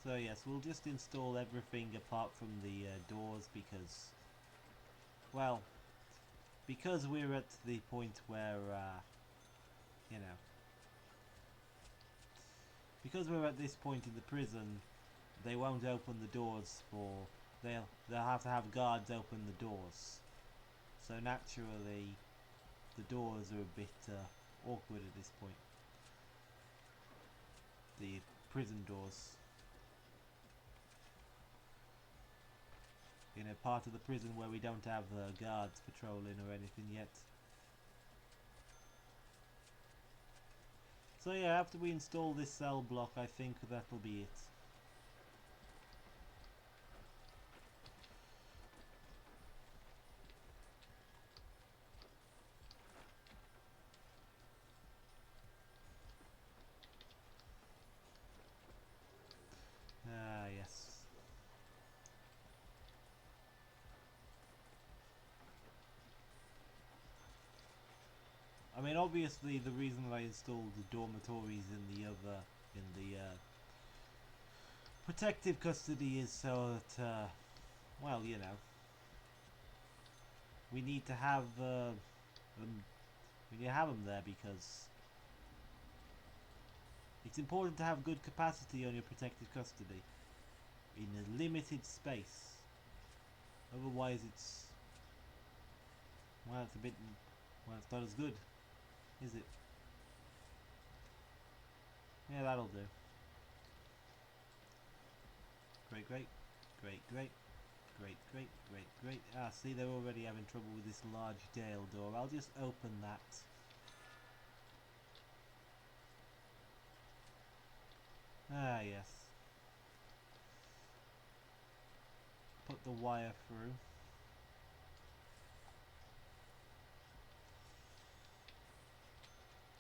So yes, we'll just install everything apart from the doors because, well, because we're at the point where, you know, because we're at this point in the prison, they won't open the doors for, they'll have to have guards open the doors. So naturally, the doors are a bit awkward at this point. prison doors. In a part of the prison where we don't have guards patrolling or anything yet. So yeah, after we install this cell block, I think that'll be it. Ah, yes. I mean, obviously, the reason that I installed the dormitories in the protective custody is so that, well, you know, we need to have we need to have them there because it's important to have good capacity on your protective custody in a limited space. Otherwise, it's well, it's a bit well, it's not as good, is it? Yeah, that'll do. Great, great, great, great. Great, great, great, great. Ah, see, they're already having trouble with this large jail door. I'll just open that. Ah, yes. Put the wire through.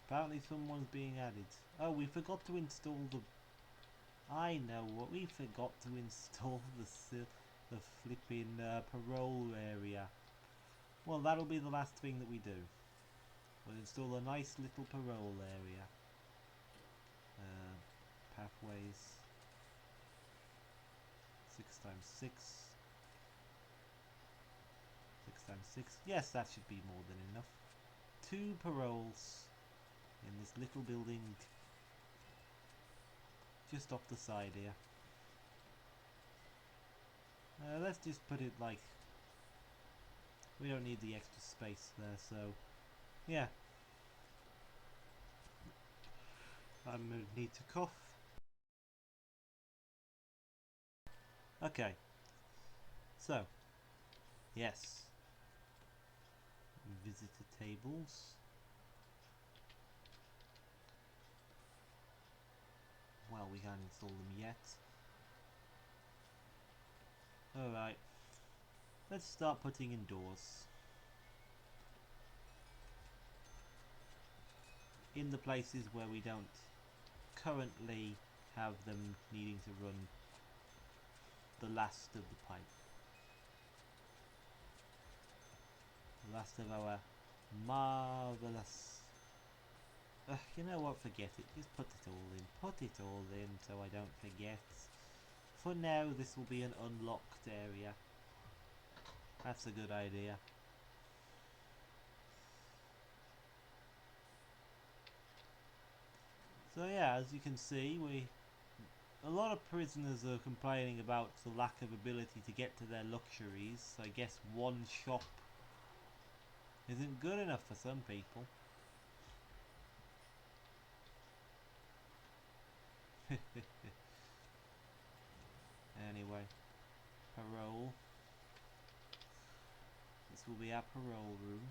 Apparently someone's being added. Oh, we forgot to install the... I know what we forgot to install the flipping parole area. Well, that'll be the last thing that we do. We'll install a nice little parole area. Pathways. 6 times 6. 6 times 6. Yes, that should be more than enough. 2 paroles in this little building just off the side here. Let's just put it like... we don't need the extra space there, so... yeah. I'm going to need to cough. Okay. So. Yes. Visitor tables. Well, we can't install them yet. Alright. Let's start putting in doors. In the places where we don't currently have them needing to run the last of the pipe. The last of our marvellous... you know what, forget it, just put it all in so I don't forget. For now this will be an unlocked area. That's a good idea. So yeah, as you can see, a lot of prisoners are complaining about the lack of ability to get to their luxuries. I guess one shop isn't good enough for some people. Anyway, parole. This will be our parole room.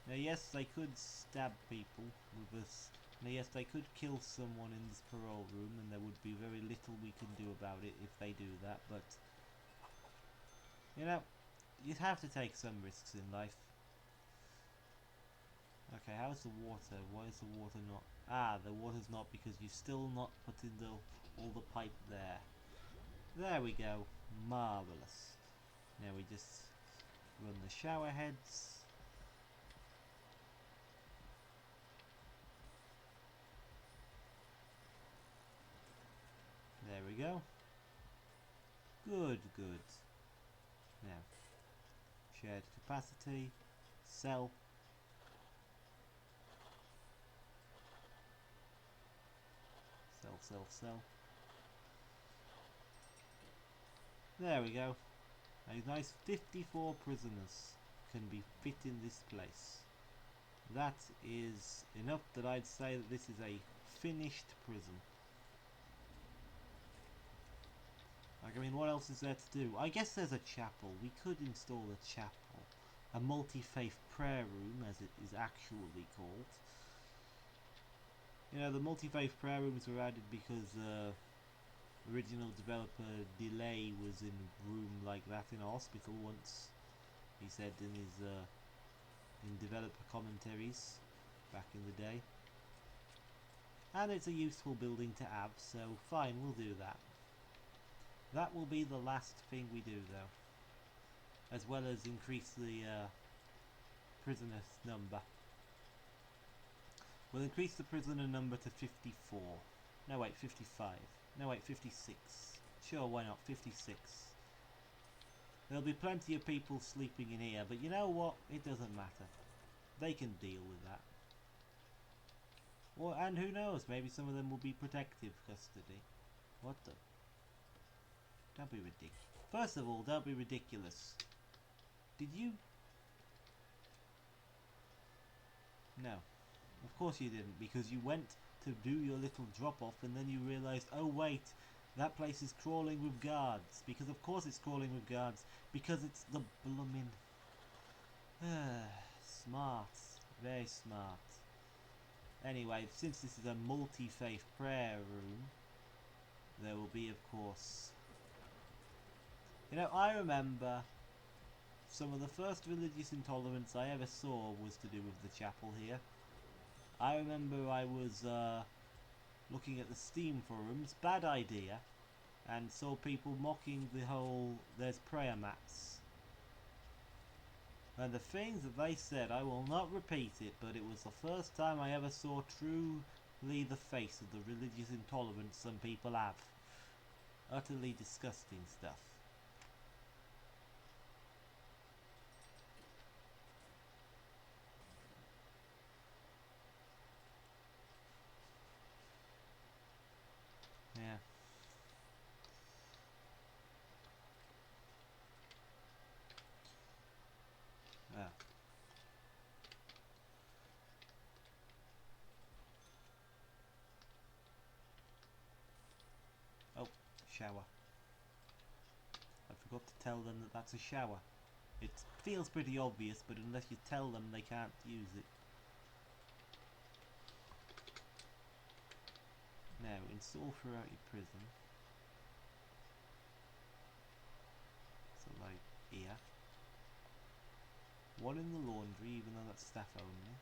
Now yes, they could stab people with this. Now yes, they could kill someone in this parole room and there would be very little we can do about it if they do that, but... you know, you'd have to take some risks in life. Okay, how's the water? Why is the water not... ah, the water's not because you've still not put in all the pipe there. There we go. Marvellous. Now we just run the shower heads. There we go. Good, good. Now, shared capacity, cell. Cell. There we go. A nice 54 prisoners can be fit in this place. that is enough that I'd say that this is a finished prison. Like, I mean, what else is there to do? I guess there's a chapel. We could install a chapel. A multi-faith prayer room, as it is actually called. You know, the multi-faith prayer rooms were added because original developer Delay was in a room like that in a hospital once. He said in his in developer commentaries back in the day. And it's a useful building to have, so fine, we'll do that. That will be the last thing we do, though, as well as increase the prisoner number. We'll increase the prisoner number to 54. No wait, 55. No wait, 56. Sure, why not? 56. There'll be plenty of people sleeping in here, but you know what? It doesn't matter. They can deal with that. Well, and who knows? Maybe some of them will be protective custody. What the? Don't be ridiculous. First of all, don't be ridiculous. Did you? No. Of course you didn't, because you went to do your little drop-off and then you realised, oh wait, that place is crawling with guards. Because of course it's crawling with guards. Because it's the bloomin'... smart. Very smart. Anyway, since this is a multi-faith prayer room, there will be, of course... You know, I remember some of the first religious intolerance I ever saw was to do with the chapel here. I remember I was looking at the Steam forums, bad idea, and saw people mocking the whole there's prayer mats. And the things that they said, I will not repeat it, but it was the first time I ever saw truly the face of the religious intolerance some people have. Utterly disgusting stuff. Yeah. Ah. Oh, shower. I forgot to tell them that that's a shower. It feels pretty obvious, but unless you tell them, they can't use it. Now, install throughout your prison. So, like, here. One in the laundry, even though that's staff only.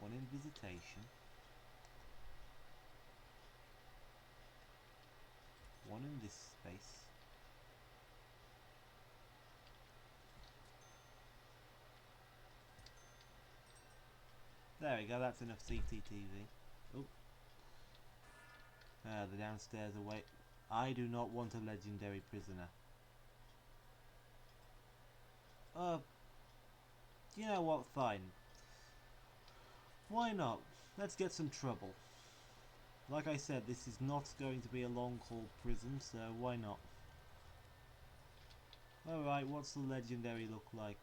One in visitation. One in this space. There we go, that's enough CCTV. Oh. The downstairs away. I do not want a legendary prisoner. You know what, fine. Why not? Let's get some trouble. Like I said, this is not going to be a long haul prison, so why not? Alright, what's the legendary look like?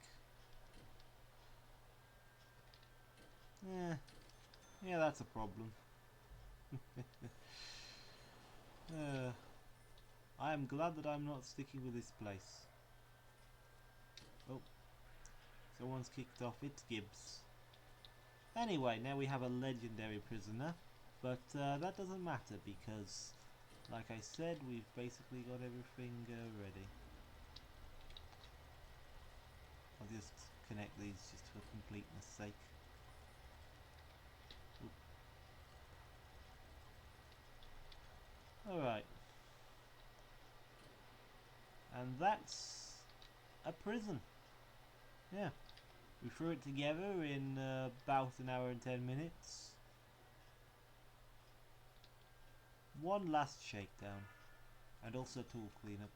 Yeah, that's a problem. I am glad that I'm not sticking with this place. Oh, someone's kicked off. It's Gibbs. Anyway, now we have a legendary prisoner, but that doesn't matter because, like I said, we've basically got everything ready. I'll just connect these just for completeness sake. Alright. And that's a prison. Yeah. We threw it together in about an hour and 10 minutes. One last shakedown. And also tool cleanup.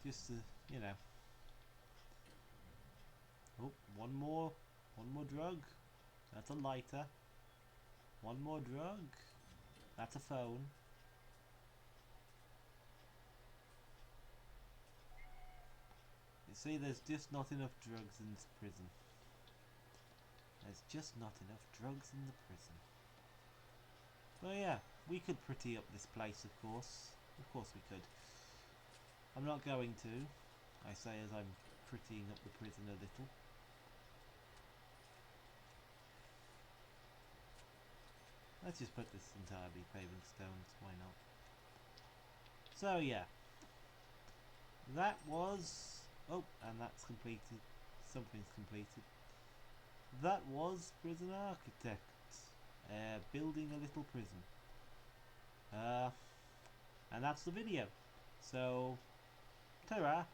Just to, you know. Oh, one more drug. That's a lighter. One more drug. That's a phone. see, there's just not enough drugs in this prison. There's just not enough drugs in the prison. But yeah, we could pretty up this place, of course. Of course we could. I'm not going to, I say as I'm prettying up the prison a little. Let's just put this entirely paving stones, why not? So yeah, that was... oh, and that's completed. Something's completed. That was Prison Architect, building a little prison. And that's the video. So, ta-ra!